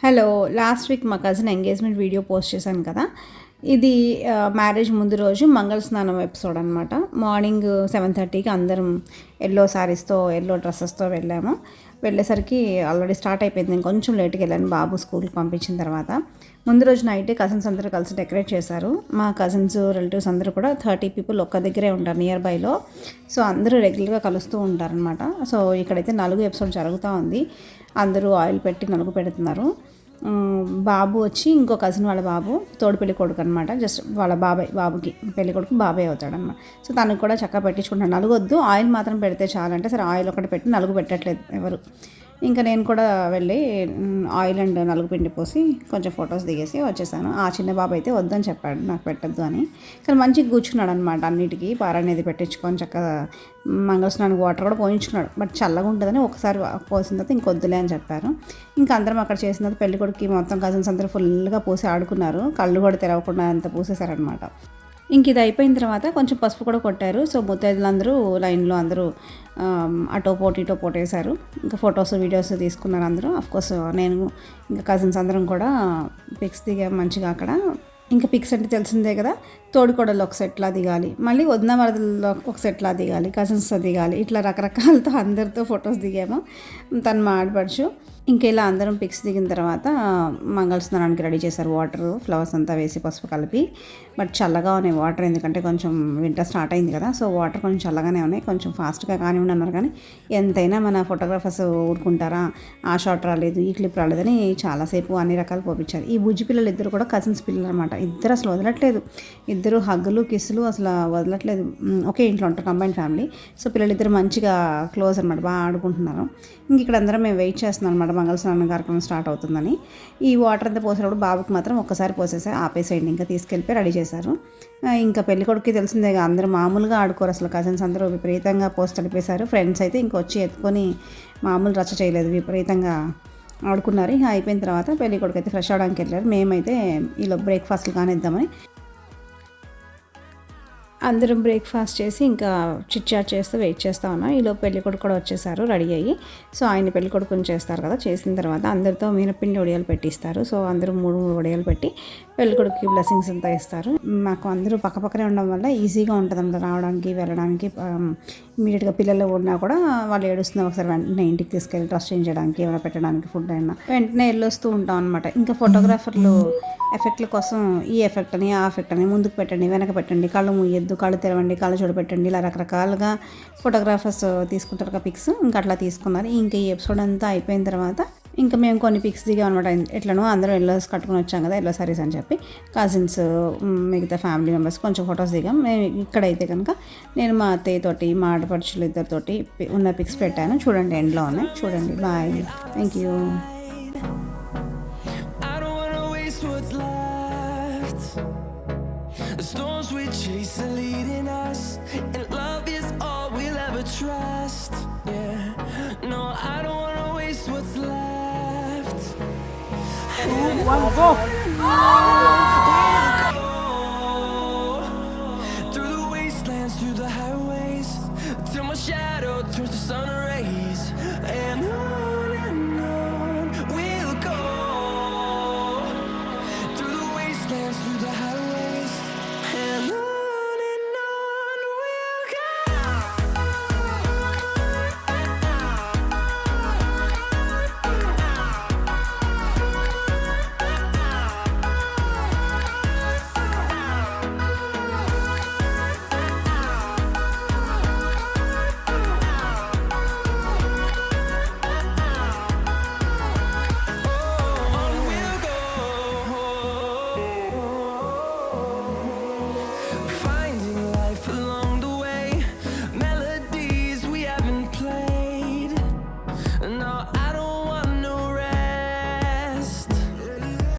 Hello, last week మా cousin engagement video post చేశాను కదా. ఇది మ్యారేజ్ ముందు రోజు మంగళ స్నానం ఎపిసోడ్ అనమాట. మార్నింగ్ 7:30కి అందరం ఎల్లో శారీస్తో ఎల్లో డ్రెస్సెస్తో వెళ్ళేసరికి ఆల్రెడీ స్టార్ట్ అయిపోయింది. నేను కొంచెం లేట్గా వెళ్ళాను బాబు స్కూల్కి పంపించిన తర్వాత. ముందు రోజు నైటే కజిన్స్ అందరూ కలిసి డెకరేట్ చేశారు. మా కజిన్స్ రిలేటివ్స్ అందరూ కూడా 30 పీపుల్ ఒక్క దగ్గరే ఉంటారు నియర్ బైలో. సో అందరూ రెగ్యులర్గా కలుస్తూ ఉంటారనమాట. సో ఇక్కడైతే నలుగు ఎపిసోడ్ జరుగుతూ ఉంది. అందరూ ఆయిల్ పెట్టి నలుగు పెడుతున్నారు. బాబు వచ్చి ఇంకో కజిన్ వాళ్ళ బాబు తోడు పెళ్లి కొడుకు అనమాట. జస్ట్ వాళ్ళ బాబుకి పెళ్లి కొడుకు బాబాయ్ అవుతాడనమాట. సో తనకు కూడా చక్కగా పెట్టించుకుంటాను. నలుగొద్దు, ఆయిల్ మాత్రం పెడితే చాలంటే సరే ఆయిల్ ఒకటి పెట్టి నలుగు పెట్టట్లేదు ఎవరు. ఇంకా నేను కూడా వెళ్ళి ఆయిల్ అండ్ నలుగు పిండి పోసి కొంచెం ఫొటోస్ దిగేసి వచ్చేసాను. ఆ చిన్న బాబు అయితే వద్దని చెప్పాడు, నాకు పెట్టద్దు అని. కానీ మంచిగా కూర్చున్నాడు అనమాట. అన్నిటికీ పార అనేది పెట్టించుకొని చక్కగా మంగళస్నానానికి వాటర్ కూడా పోయించుకున్నాడు. బట్ చల్లగా ఉంటుందని ఒకసారి పోసిన తర్వాత ఇంకొద్దులే అని చెప్పారు. ఇంకా అందరం అక్కడ చేసిన తర్వాత పెళ్ళికొడుకి మొత్తం కజిన్స్ అందరూ ఫుల్గా పూసి ఆడుకున్నారు. కళ్ళు కూడా తెరవకుండా అంత పూసేశారనమాట. ఇంక ఇది అయిపోయిన తర్వాత కొంచెం పసుపు కూడా కొట్టారు. సో ముత్తైదులందరూ లైన్లో అందరూ అటో పోటీ ఇటో పోటేశారు. ఇంకా ఫొటోస్ వీడియోస్ తీసుకున్నారు అందరూ. అఫ్కోర్స్ నేను ఇంకా కజిన్స్ అందరం కూడా పిక్స్ దిగాం మంచిగా అక్కడ. ఇంకా పిక్స్ అంటే తెలిసిందే కదా, తోడికోడలు ఒక సెట్లా దిగాలి, మళ్ళీ వదిన వరదల్లో ఒక సెట్లా దిగాలి, కజిన్స్తో దిగాలి, ఇట్లా రకరకాలతో అందరితో ఫొటోస్ దిగాము. తను మా ఆడపడుచు. ఇంకా ఇలా అందరం పిక్స్ దిగిన తర్వాత మంగళ స్నానానికి రెడీ చేశారు. వాటర్ ఫ్లవర్స్ అంతా వేసి పసుపు కలిపి. బట్ చల్లగా ఉన్నాయి వాటర్, ఎందుకంటే కొంచెం వింటర్ స్టార్ట్ అయింది కదా. సో వాటర్ కొంచెం చల్లగానే ఉన్నాయి. కొంచెం ఫాస్ట్గా కానివ్వండి అన్నారు. కానీ ఎంతైనా మన ఫోటోగ్రాఫర్స్ ఊరుకుంటారా, ఆ షాట్ రాలేదు ఈ క్లిప్ రాలేదని చాలాసేపు అన్ని రకాలు పోపించారు. ఈ బుజ్జి పిల్లలు ఇద్దరు కూడా కజిన్స్ పిల్లలు అనమాట. ఇద్దరు అసలు వదలట్లేదు. ఇద్దరు హగ్గులు కిస్సులు అసలు వదలట్లేదు. ఒకే ఇంట్లో ఉంటారు, కంబైన్ ఫ్యామిలీ. సో పిల్లలిద్దరు మంచిగా క్లోజ్ అనమాట, బాగా ఆడుకుంటున్నారు. ఇంక ఇక్కడ అందరం మేము వెయిట్ చేస్తున్నాం అనమాట మంగళ స్నానం కార్యక్రమం స్టార్ట్ అవుతుందని. ఈ వాటర్ అంతా పోసినప్పుడు బాబుకి మాత్రం ఒక్కసారి పోసేసి ఆపేసేయండి, ఇంకా తీసుకెళ్ళిపోయి రెడీ చేశారు. ఇంకా పెళ్ళికొడుకు తెలిసిందే, అందరూ మామూలుగా ఆడుకోరు అసలు. కజిన్స్ అందరూ విపరీతంగా పోస్ట్ అడిపేశారు. ఫ్రెండ్స్ అయితే ఇంకొచ్చి ఎత్తుకొని మామూలు రచ్చ చేయలేదు, విపరీతంగా ఆడుకున్నారు. ఇంకా అయిపోయిన తర్వాత పెళ్ళికొడుకు అయితే ఫ్రెష్ అవడానికి వెళ్ళారు. మేమైతే ఈలో బ్రేక్ఫాస్ట్లు కానిద్దామని అందరం బ్రేక్ఫాస్ట్ చేసి ఇంకా చిట్ చాట్ చేస్తూ వెయిట్ చేస్తూ ఉన్నాం. ఈలో పెళ్ళికొడుకు కూడా వచ్చేసారు రెడీ అయ్యి. సో ఆయన పెళ్ళికొడుకుని చేస్తారు కదా, చేసిన తర్వాత అందరితో మినపిండి వడియాలు పెట్టిస్తారు. సో అందరూ 3 వడియాలు పెట్టి పెళ్ళికొడుకుకి బ్లెస్సింగ్స్ అంతా ఇస్తారు. మాకు అందరూ పక్కపక్కనే ఉండడం వల్ల ఈజీగా ఉంటుంది అన్నమాట రావడానికి వెళ్ళడానికి. ఇమీడియట్గా పిల్లలు ఉన్నా కూడా వాళ్ళు ఏడుస్తున్నా ఒకసారి వెంటనే ఇంటికి తీసుకెళ్ళి డ్రెస్ చేంజ్ చేయడానికి, ఏమైనా పెట్టడానికి ఫుడ్ అయినా వెంటనే వెళ్ళొస్తూ ఉంటాం అనమాట. ఇంకా ఫోటోగ్రాఫర్లు ఎఫెక్ట్ల కోసం ఈ ఎఫెక్ట్ అని ఆ ఎఫెక్ట్ అని ముందుకు పెట్టండి, వెనక పెట్టండి, కళ్ళు ముయ్యొద్దు, కళ్ళు తెరవండి, కళ్ళు చూడబెట్టండి, ఇలా రకరకాలుగా ఫోటోగ్రాఫర్స్ తీసుకుంటారు కదా పిక్స్. ఇంకా అట్లా తీసుకున్నారు. ఇంకా ఈ ఎపిసోడ్ అంతా అయిపోయిన తర్వాత ఇంకా మేము కొన్ని పిక్స్ దిగాం అనమాట. ఎట్లనో అందరం ఎల్లోస్ కట్టుకుని వచ్చాం కదా, ఎల్లో సారీస్ అని చెప్పి కజిన్స్ మిగతా ఫ్యామిలీ మెంబర్స్ కొంచెం ఫొటోస్ దిగాం. మేము ఇక్కడైతే కనుక నేను మా అత్తయ్యతోటి మా ఆడపడుచులు ఇద్దరితోటి ఉన్న పిక్స్ పెట్టాను. చూడండి ఎండ్లో ఉన్నాయి, చూడండి. Bye, thank you. The storms we chase are leading us, and love is all we'll ever trust. Yeah, no, I don't wanna waste what's left. 2, 1, go!